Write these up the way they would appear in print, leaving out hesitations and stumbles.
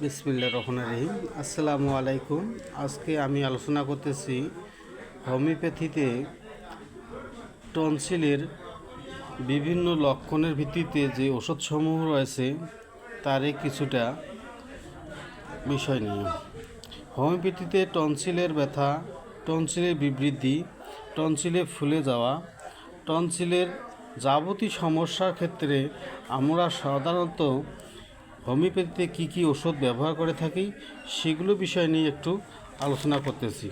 বিসমিল্লাহির রহমানির রহিম। আসসালামু আলাইকুম। আজকে আমি আলোচনা করতেছি হোমিওপ্যাথিতে টনসিলের বিভিন্ন লক্ষণের ভিত্তিতে যে ওষুধসমূহ রয়েছে তারই কিছুটা বিষয় নিয়ে। হোমিওপ্যাথিতে টনসিলের ব্যথা, টনসিলের বিবৃদ্ধি, টনসিলে ফুলে যাওয়া, টনসিলের যাবতীয় সমস্যার ক্ষেত্রে আমরা সাধারণত হোমিওপ্যাথিতে কী কী ওষুধ ব্যবহার করে থাকি সেগুলো বিষয় নিয়ে একটু আলোচনা করতেছি।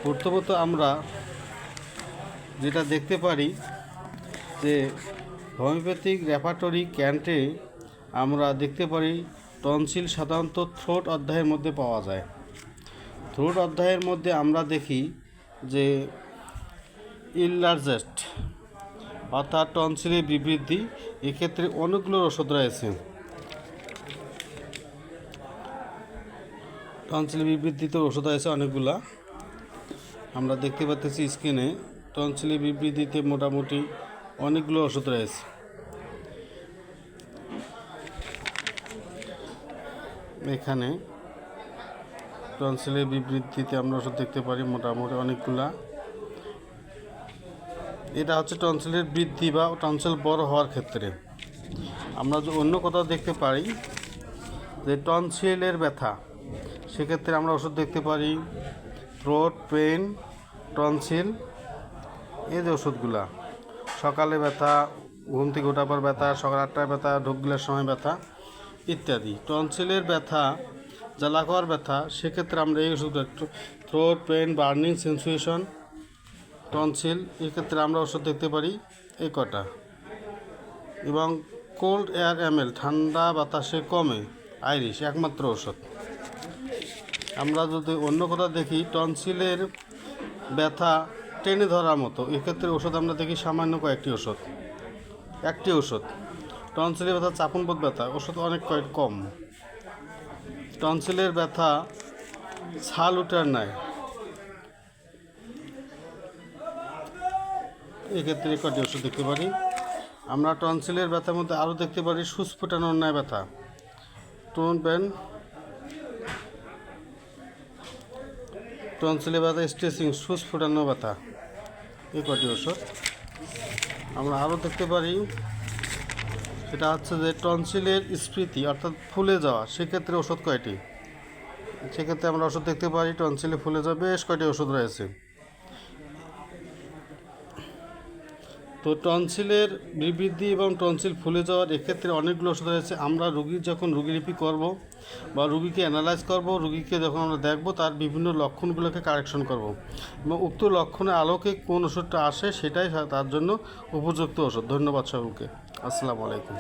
প্রথমত আমরা যেটা দেখতে পারি যে হোমিওপ্যাথিক রেপার্টরি ক্যান্টে আমরা দেখতে পারি টনসিল সাধারণত থ্রোট অধ্যায়ের মধ্যে পাওয়া যায়। থ্রোট অধ্যায়ের মধ্যে আমরা দেখি যে ইনলার্জেস্ট অর্থাৎ টনসিলের বিবৃদ্ধি, এক্ষেত্রে অনেকগুলো ওষুধ রয়েছে। টনসিলের বিবৃদ্ধিতে ওষুধ আছে অনেকগুলা, আমরা দেখতে পাচ্ছি স্ক্রিনে। টনসিলের বিবৃদ্ধিতে মোটামুটি অনেকগুলো ওষুধ রয়েছে। এখানে টনসিলের বিবৃদ্ধিতে আমরা ওষুধ দেখতে পারি মোটামুটি অনেকগুলা। এটা হচ্ছে টনসিলের বৃদ্ধি বা টনসিল বড় হওয়ার ক্ষেত্রে। আমরা যে অন্য কোথাও দেখতে পারি যে টনসিলের ব্যথা, সেক্ষেত্রে আমরা ওষুধ দেখতে পারি থ্রোট পেন, টনসিল, এই যে ওষুধগুলা। সকালে ব্যথা, ঘুম থেকে ওঠার পর ব্যথা, সকাল 8টায় ব্যথা, ঢোক গিলার সময় ব্যথা ইত্যাদি। টনসিলের ব্যথা, জ্বালা খাওয়ার ব্যথা, সেক্ষেত্রে আমরা এই ওষুধ throat pain, burning sensation, tonsil, এক্ষেত্রে আমরা ওষুধ দেখতে পারি এই কটা। এবং কোল্ড এয়ার এমএল, ঠান্ডা বাতাসে কমে, আইরিশ একমাত্র ওষুধ। আমরা যদি অন্য কোথাও দেখি টনসিলের ব্যথা টেনে ধরার মতো, এক্ষেত্রে ওষুধ আমরা দেখি সামান্য কয়েকটি ওষুধ, একটি ওষুধ। টনসিলের ব্যথা চাপনবোধ ব্যথা, ওষুধ অনেক কম। টনসিলের ব্যথা ছাল উঠার নাই, এক্ষেত্রে কটি ওষুধ দেখতে পারি আমরা। টনসিলের ব্যথার মধ্যে আরও দেখতে পারি সুচ ফোটানোর ন্যায় ব্যথা, টোন পেন, টনসিলের ব্যথা স্ট্রেসিং, সুচ ফোটানো ব্যথা, এই কটি ওষুধ আমরা আরও দেখতে পারি। সেটা হচ্ছে যে টনসিলের স্ফীতি অর্থাৎ ফুলে যাওয়া, সেক্ষেত্রে ওষুধ কয়টি, সেক্ষেত্রে আমরা ওষুধ দেখতে পারি টনসিলে ফুলে যাওয়া বেশ কয়টি ওষুধ রয়েছে। তো টনসিলের বিবৃদ্ধি এবং টনসিল ফুলে যাওয়ার এক্ষেত্রে অনেকগুলো ওষুধ রয়েছে। আমরা রুগীর যখন রুগীলিপি করব বা রুগীকে অ্যানালাইজ করব, রুগীকে যখন আমরা দেখব তার বিভিন্ন লক্ষণগুলোকে কারেকশন করব এবং উক্ত লক্ষণের আলোকে কোন ওষুধটা আসে সেটাই তার জন্য উপযুক্ত ওষুধ। ধন্যবাদ সকলকে। আসসালামু আলাইকুম।